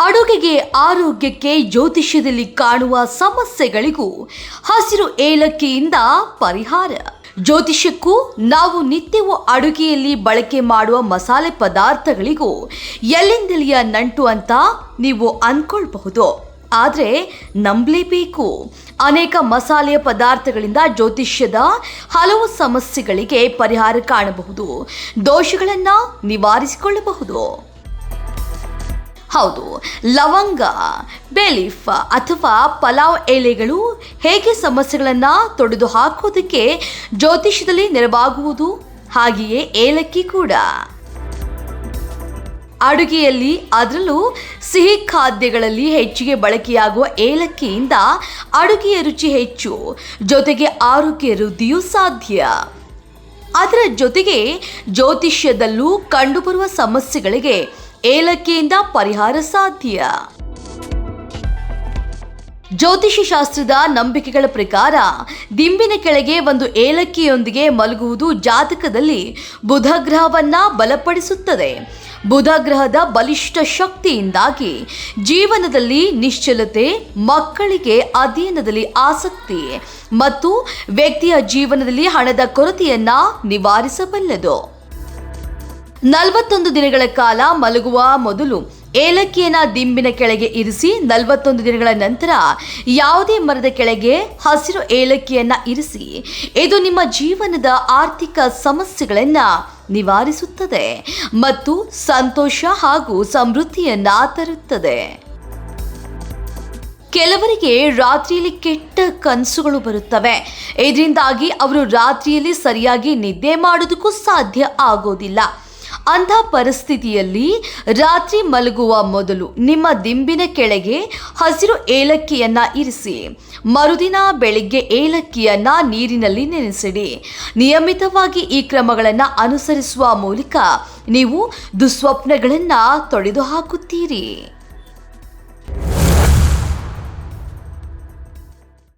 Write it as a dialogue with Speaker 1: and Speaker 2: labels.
Speaker 1: ಅಡುಗೆಗೆ, ಆರೋಗ್ಯಕ್ಕೆ, ಜ್ಯೋತಿಷ್ಯದಲ್ಲಿ ಕಾಣುವ ಸಮಸ್ಯೆಗಳಿಗೂ ಹಸಿರು ಏಲಕ್ಕಿಯಿಂದ ಪರಿಹಾರ. ಜ್ಯೋತಿಷ್ಯಕ್ಕೂ ನಾವು ನಿತ್ಯವೂ ಅಡುಗೆಯಲ್ಲಿ ಬಳಕೆ ಮಾಡುವ ಮಸಾಲೆ ಪದಾರ್ಥಗಳಿಗೂ ಎಲ್ಲಿಂದಲಿಯ ನಂಟು ಅಂತ ನೀವು ಅಂದ್ಕೊಳ್ಬಹುದು. ಆದರೆ ನಂಬಲೇಬೇಕು, ಅನೇಕ ಮಸಾಲೆಯ ಪದಾರ್ಥಗಳಿಂದ ಜ್ಯೋತಿಷ್ಯದ ಹಲವು ಸಮಸ್ಯೆಗಳಿಗೆ ಪರಿಹಾರ ಕಾಣಬಹುದು, ದೋಷಗಳನ್ನು ನಿವಾರಿಸಿಕೊಳ್ಳಬಹುದು. ಹೌದು, ಲವಂಗ, ಬೇಲೀಫ್ ಅಥವಾ ಪಲಾವ್ ಎಲೆಗಳು ಹೇಗೆ ಸಮಸ್ಯೆಗಳನ್ನು ತೊಡೆದು ಹಾಕೋದಕ್ಕೆ ಜ್ಯೋತಿಷ್ಯದಲ್ಲಿ ನೆರವಾಗುವುದು, ಹಾಗೆಯೇ ಏಲಕ್ಕಿ ಕೂಡ. ಅಡುಗೆಯಲ್ಲಿ, ಅದರಲ್ಲೂ ಸಿಹಿ ಖಾದ್ಯಗಳಲ್ಲಿ ಹೆಚ್ಚಿಗೆ ಬಳಕೆಯಾಗುವ ಏಲಕ್ಕಿಯಿಂದ ಅಡುಗೆಯ ರುಚಿ ಹೆಚ್ಚು, ಜೊತೆಗೆ ಆರೋಗ್ಯ ವೃದ್ಧಿಯೂ ಸಾಧ್ಯ. ಅದರ ಜೊತೆಗೆ ಜ್ಯೋತಿಷ್ಯದಲ್ಲೂ ಕಂಡುಬರುವ ಸಮಸ್ಯೆಗಳಿಗೆ ಏಲಕ್ಕಿಯಿಂದ ಪರಿಹಾರ ಸಾಧ್ಯ. ಜ್ಯೋತಿಷ್ಯ ಶಾಸ್ತ್ರದ ನಂಬಿಕೆಗಳ ಪ್ರಕಾರ ದಿಂಬಿನ ಕೆಳಗೆ ಒಂದು ಏಲಕ್ಕಿಯೊಂದಿಗೆ ಮಲಗುವುದು ಜಾತಕದಲ್ಲಿ ಬುಧ ಗ್ರಹವನ್ನ ಬಲಪಡಿಸುತ್ತದೆ. ಬುಧ ಗ್ರಹದ ಬಲಿಷ್ಠ ಶಕ್ತಿಯಿಂದಾಗಿ ಜೀವನದಲ್ಲಿ ನಿಶ್ಚಲತೆ, ಮಕ್ಕಳಿಗೆ ಅಧ್ಯಯನದಲ್ಲಿ ಆಸಕ್ತಿ ಮತ್ತು ವ್ಯಕ್ತಿಯ ಜೀವನದಲ್ಲಿ ಹಣದ ಕೊರತೆಯನ್ನ ನಿವಾರಿಸಬಲ್ಲದು. 41 ದಿನಗಳ ಕಾಲ ಮಲಗುವ ಮೊದಲು ಏಲಕ್ಕಿಯನ್ನು ದಿಂಬಿನ ಕೆಳಗೆ ಇರಿಸಿ 41 ದಿನಗಳ ನಂತರ ಯಾವುದೇ ಮರದ ಕೆಳಗೆ ಹಸಿರು ಏಲಕ್ಕಿಯನ್ನು ಇರಿಸಿ. ಇದು ನಿಮ್ಮ ಜೀವನದ ಆರ್ಥಿಕ ಸಮಸ್ಯೆಗಳನ್ನು ನಿವಾರಿಸುತ್ತದೆ ಮತ್ತು ಸಂತೋಷ ಹಾಗೂ ಸಮೃದ್ಧಿಯನ್ನ ತರುತ್ತದೆ. ಕೆಲವರಿಗೆ ರಾತ್ರಿಯಲ್ಲಿ ಕೆಟ್ಟ ಕನಸುಗಳು ಬರುತ್ತವೆ. ಇದರಿಂದಾಗಿ ಅವರು ರಾತ್ರಿಯಲ್ಲಿ ಸರಿಯಾಗಿ ನಿದ್ದೆ ಮಾಡೋದಕ್ಕೂ ಸಾಧ್ಯ ಆಗೋದಿಲ್ಲ. ಅಂಥ ಪರಿಸ್ಥಿತಿಯಲ್ಲಿ ರಾತ್ರಿ ಮಲಗುವ ಮೊದಲು ನಿಮ್ಮ ದಿಂಬಿನ ಕೆಳಗೆ ಹಸಿರು ಏಲಕ್ಕಿಯನ್ನ ಇರಿಸಿ. ಮರುದಿನ ಬೆಳಿಗ್ಗೆ ಏಲಕ್ಕಿಯನ್ನ ನೀರಿನಲ್ಲಿ ನೆನೆಸಿಡಿ. ನಿಯಮಿತವಾಗಿ ಈ ಕ್ರಮಗಳನ್ನು ಅನುಸರಿಸುವ ಮೂಲಕ ನೀವು ದುಸ್ವಪ್ನಗಳನ್ನು ತೊಡೆದು ಹಾಕುತ್ತೀರಿ.